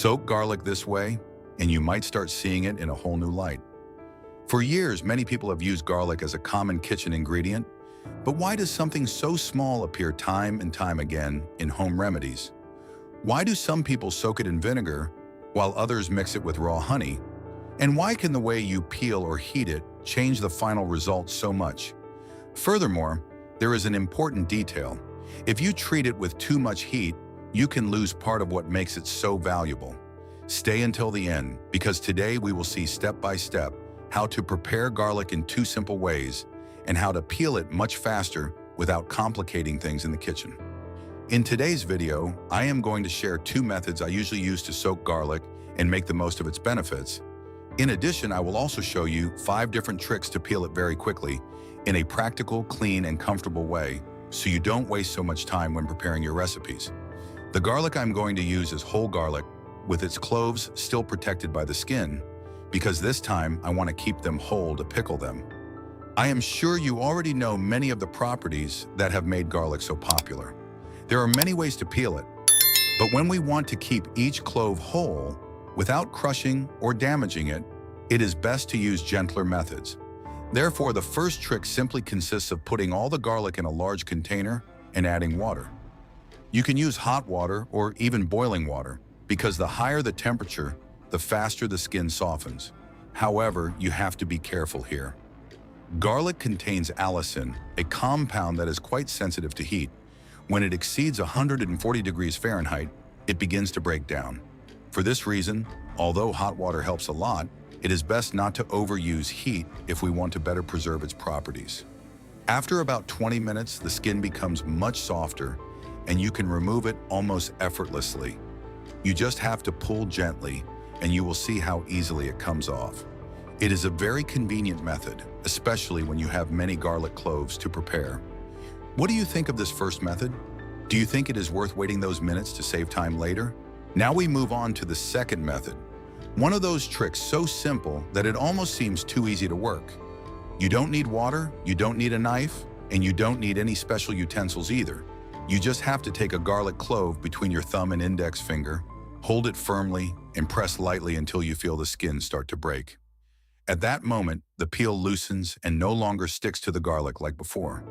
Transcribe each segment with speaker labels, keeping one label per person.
Speaker 1: Soak garlic this way, and you might start seeing it in a whole new light. For years, many people have used garlic as a common kitchen ingredient, but why does something so small appear time and time again in home remedies? Why do some people soak it in vinegar while others mix it with raw honey? And why can the way you peel or heat it change the final result so much? Furthermore, there is an important detail. If you treat it with too much heat, you can lose part of what makes it so valuable. Stay until the end, because today we will see step by step how to prepare garlic in two simple ways and how to peel it much faster without complicating things in the kitchen. In today's video, I am going to share two methods I usually use to soak garlic and make the most of its benefits. In addition, I will also show you 5 different tricks to peel it very quickly in a practical, clean, and comfortable way so you don't waste so much time when preparing your recipes. The garlic I'm going to use is whole garlic with its cloves still protected by the skin, because this time I want to keep them whole to pickle them. I am sure you already know many of the properties that have made garlic so popular. There are many ways to peel it, but when we want to keep each clove whole without crushing or damaging it, it is best to use gentler methods. Therefore, the first trick simply consists of putting all the garlic in a large container and adding water. You can use hot water or even boiling water, because the higher the temperature, the faster the skin softens. However, you have to be careful here. Garlic contains allicin, a compound that is quite sensitive to heat. When it exceeds 140 degrees Fahrenheit, it begins to break down. For this reason, although hot water helps a lot, it is best not to overuse heat if we want to better preserve its properties. After about 20 minutes, the skin becomes much softer and you can remove it almost effortlessly. You just have to pull gently and you will see how easily it comes off. It is a very convenient method, especially when you have many garlic cloves to prepare. What do you think of this first method? Do you think it is worth waiting those minutes to save time later? Now we move on to the second method. One of those tricks so simple that it almost seems too easy to work. You don't need water, you don't need a knife, and you don't need any special utensils either. You just have to take a garlic clove between your thumb and index finger, hold it firmly, and press lightly until you feel the skin start to break. At that moment, the peel loosens and no longer sticks to the garlic like before.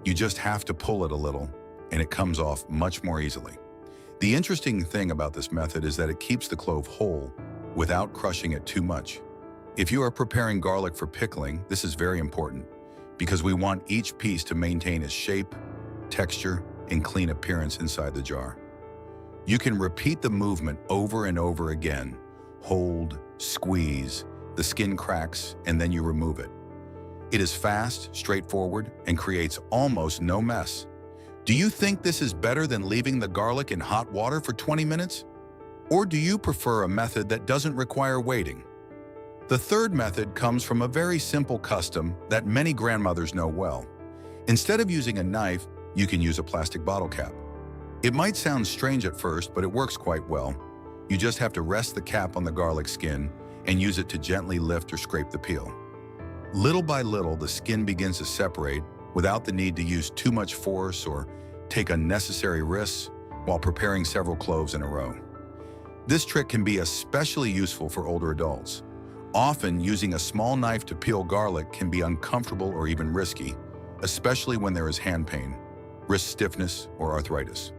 Speaker 1: You just have to pull it a little, and it comes off much more easily. The interesting thing about this method is that it keeps the clove whole without crushing it too much. If you are preparing garlic for pickling, this is very important because we want each piece to maintain its shape, texture, and clean appearance inside the jar. You can repeat the movement over and over again. Hold, squeeze, the skin cracks, and then you remove it. It is fast, straightforward, and creates almost no mess. Do you think this is better than leaving the garlic in hot water for 20 minutes? Or do you prefer a method that doesn't require waiting? The third method comes from a very simple custom that many grandmothers know well. Instead of using a knife, you can use a plastic bottle cap. It might sound strange at first, but it works quite well. You just have to rest the cap on the garlic skin and use it to gently lift or scrape the peel. Little by little, the skin begins to separate without the need to use too much force or take unnecessary risks while preparing several cloves in a row. This trick can be especially useful for older adults. Often, using a small knife to peel garlic can be uncomfortable or even risky, especially when there is hand pain, wrist stiffness, or arthritis.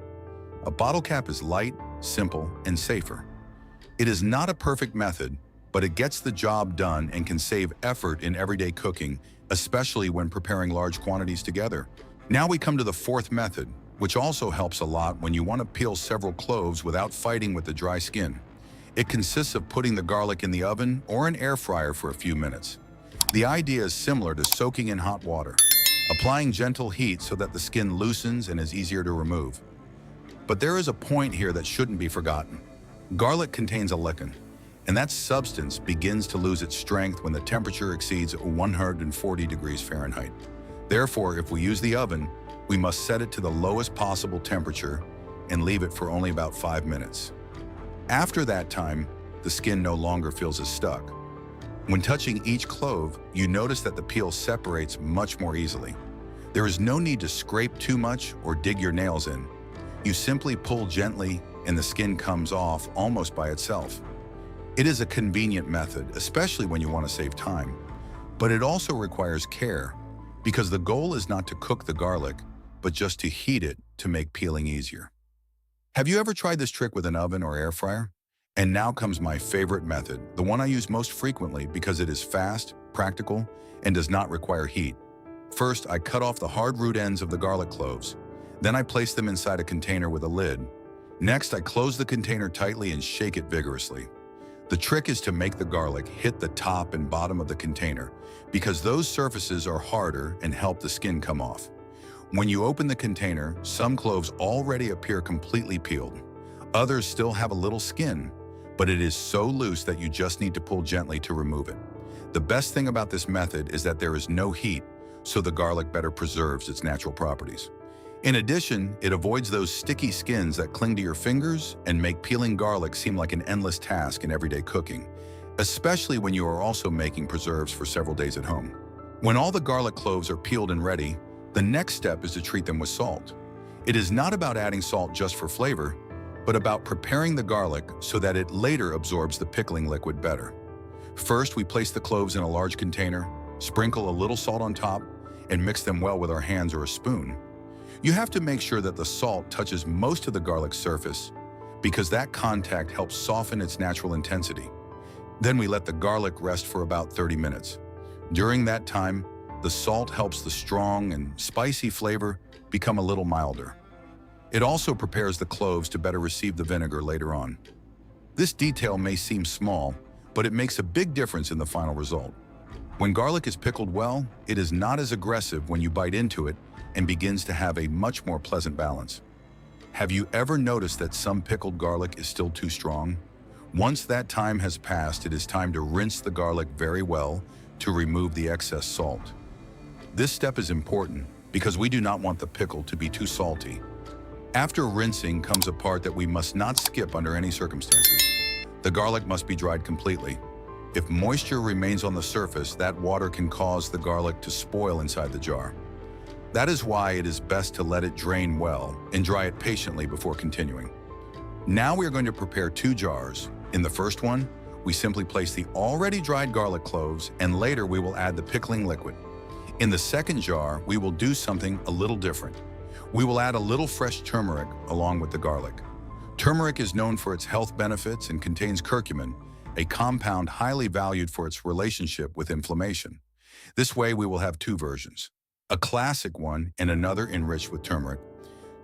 Speaker 1: A bottle cap is light, simple, and safer. It is not a perfect method, but it gets the job done and can save effort in everyday cooking, especially when preparing large quantities together. Now we come to the fourth method, which also helps a lot when you want to peel several cloves without fighting with the dry skin. It consists of putting the garlic in the oven or an air fryer for a few minutes. The idea is similar to soaking in hot water, applying gentle heat so that the skin loosens and is easier to remove. But there is a point here that shouldn't be forgotten. Garlic contains a lichen, and that substance begins to lose its strength when the temperature exceeds 140 degrees Fahrenheit. Therefore, if we use the oven, we must set it to the lowest possible temperature and leave it for only about 5 minutes. After that time, the skin no longer feels as stuck. When touching each clove, you notice that the peel separates much more easily. There is no need to scrape too much or dig your nails in. You simply pull gently and the skin comes off almost by itself. It is a convenient method, especially when you want to save time. But it also requires care, because the goal is not to cook the garlic, but just to heat it to make peeling easier. Have you ever tried this trick with an oven or air fryer? And now comes my favorite method, the one I use most frequently because it is fast, practical, and does not require heat. First, I cut off the hard root ends of the garlic cloves. Then I place them inside a container with a lid. Next, I close the container tightly and shake it vigorously. The trick is to make the garlic hit the top and bottom of the container because those surfaces are harder and help the skin come off. When you open the container, some cloves already appear completely peeled. Others still have a little skin, but it is so loose that you just need to pull gently to remove it. The best thing about this method is that there is no heat, so the garlic better preserves its natural properties. In addition, it avoids those sticky skins that cling to your fingers and make peeling garlic seem like an endless task in everyday cooking, especially when you are also making preserves for several days at home. When all the garlic cloves are peeled and ready, the next step is to treat them with salt. It is not about adding salt just for flavor, but about preparing the garlic so that it later absorbs the pickling liquid better. First, we place the cloves in a large container, sprinkle a little salt on top, and mix them well with our hands or a spoon. You have to make sure that the salt touches most of the garlic's surface because that contact helps soften its natural intensity. Then we let the garlic rest for about 30 minutes. During that time, the salt helps the strong and spicy flavor become a little milder. It also prepares the cloves to better receive the vinegar later on. This detail may seem small, but it makes a big difference in the final result. When garlic is pickled well, it is not as aggressive when you bite into it and begins to have a much more pleasant balance. Have you ever noticed that some pickled garlic is still too strong? Once that time has passed, it is time to rinse the garlic very well to remove the excess salt. This step is important because we do not want the pickle to be too salty. After rinsing comes a part that we must not skip under any circumstances. The garlic must be dried completely. If moisture remains on the surface, that water can cause the garlic to spoil inside the jar. That is why it is best to let it drain well and dry it patiently before continuing. Now we are going to prepare 2 jars. In the first one, we simply place the already dried garlic cloves, and later we will add the pickling liquid. In the second jar, we will do something a little different. We will add a little fresh turmeric along with the garlic. Turmeric is known for its health benefits and contains curcumin, a compound highly valued for its relationship with inflammation. This way we will have 2 versions, a classic one and another enriched with turmeric,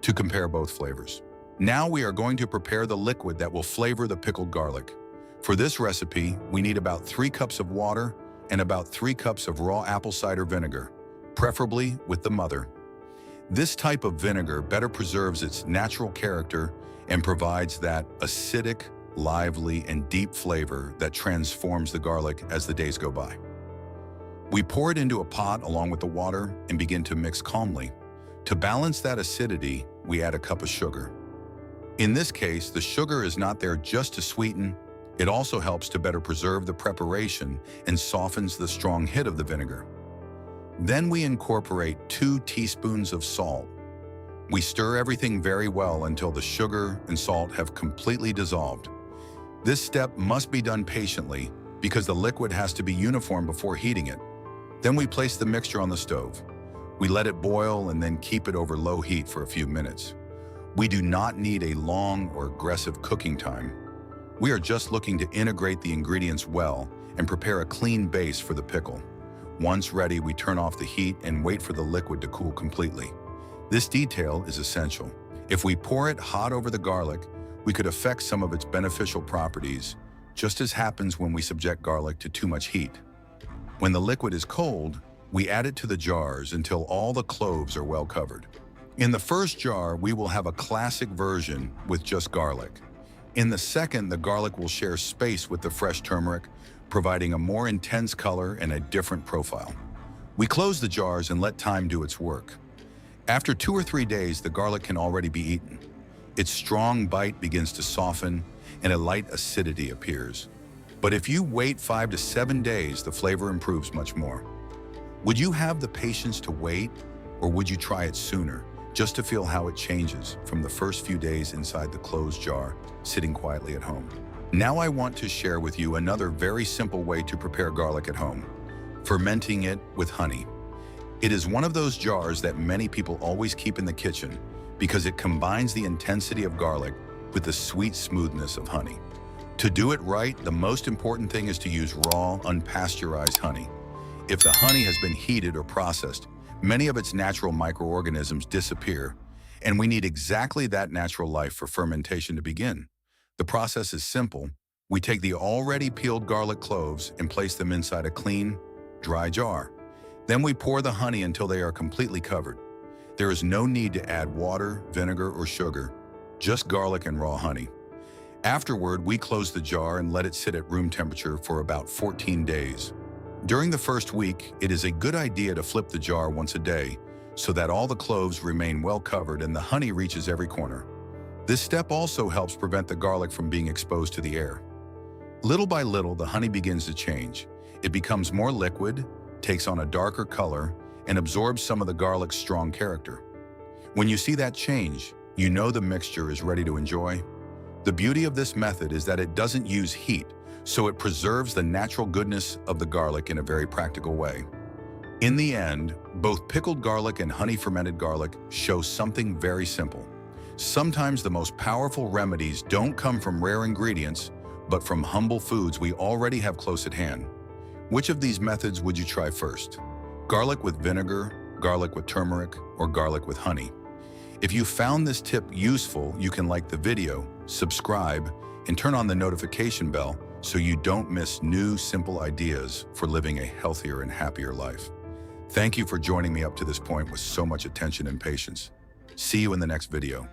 Speaker 1: to compare both flavors. Now we are going to prepare the liquid that will flavor the pickled garlic. For this recipe, we need about 3 cups of water and about 3 cups of raw apple cider vinegar, preferably with the mother. This type of vinegar better preserves its natural character and provides that acidic, lively, and deep flavor that transforms the garlic as the days go by. We pour it into a pot along with the water and begin to mix calmly. To balance that acidity, we add a cup of sugar. In this case, the sugar is not there just to sweeten, it also helps to better preserve the preparation and softens the strong hit of the vinegar. Then we incorporate 2 teaspoons of salt. We stir everything very well until the sugar and salt have completely dissolved. This step must be done patiently because the liquid has to be uniform before heating it. Then we place the mixture on the stove. We let it boil and then keep it over low heat for a few minutes. We do not need a long or aggressive cooking time. We are just looking to integrate the ingredients well and prepare a clean base for the pickle. Once ready, we turn off the heat and wait for the liquid to cool completely. This detail is essential. If we pour it hot over the garlic, we could affect some of its beneficial properties, just as happens when we subject garlic to too much heat. When the liquid is cold, we add it to the jars until all the cloves are well covered. In the first jar, we will have a classic version with just garlic. In the second, the garlic will share space with the fresh turmeric, providing a more intense color and a different profile. We close the jars and let time do its work. After 2 or 3 days, the garlic can already be eaten. Its strong bite begins to soften and a light acidity appears. But if you wait 5 to 7 days, the flavor improves much more. Would you have the patience to wait, or would you try it sooner? just to feel how it changes from the first few days inside the closed jar, sitting quietly at home. Now I want to share with you another very simple way to prepare garlic at home: fermenting it with honey. It is one of those jars that many people always keep in the kitchen because it combines the intensity of garlic with the sweet smoothness of honey. To do it right, the most important thing is to use raw, unpasteurized honey. If the honey has been heated or processed, many of its natural microorganisms disappear, and we need exactly that natural life for fermentation to begin. The process is simple. We take the already peeled garlic cloves and place them inside a clean, dry jar. Then we pour the honey until they are completely covered. There is no need to add water, vinegar, or sugar, just garlic and raw honey. Afterward, we close the jar and let it sit at room temperature for about 14 days. During the first week, it is a good idea to flip the jar once a day so that all the cloves remain well covered and the honey reaches every corner. This step also helps prevent the garlic from being exposed to the air. Little by little, the honey begins to change. It becomes more liquid, takes on a darker color, and absorbs some of the garlic's strong character. When you see that change, you know the mixture is ready to enjoy. The beauty of this method is that it doesn't use heat, so it preserves the natural goodness of the garlic in a very practical way. In the end, both pickled garlic and honey-fermented garlic show something very simple. Sometimes the most powerful remedies don't come from rare ingredients, but from humble foods we already have close at hand. Which of these methods would you try first? Garlic with vinegar, garlic with turmeric, or garlic with honey? If you found this tip useful, you can like the video, subscribe, and turn on the notification bell so you don't miss new, simple ideas for living a healthier and happier life. Thank you for joining me up to this point with so much attention and patience. See you in the next video.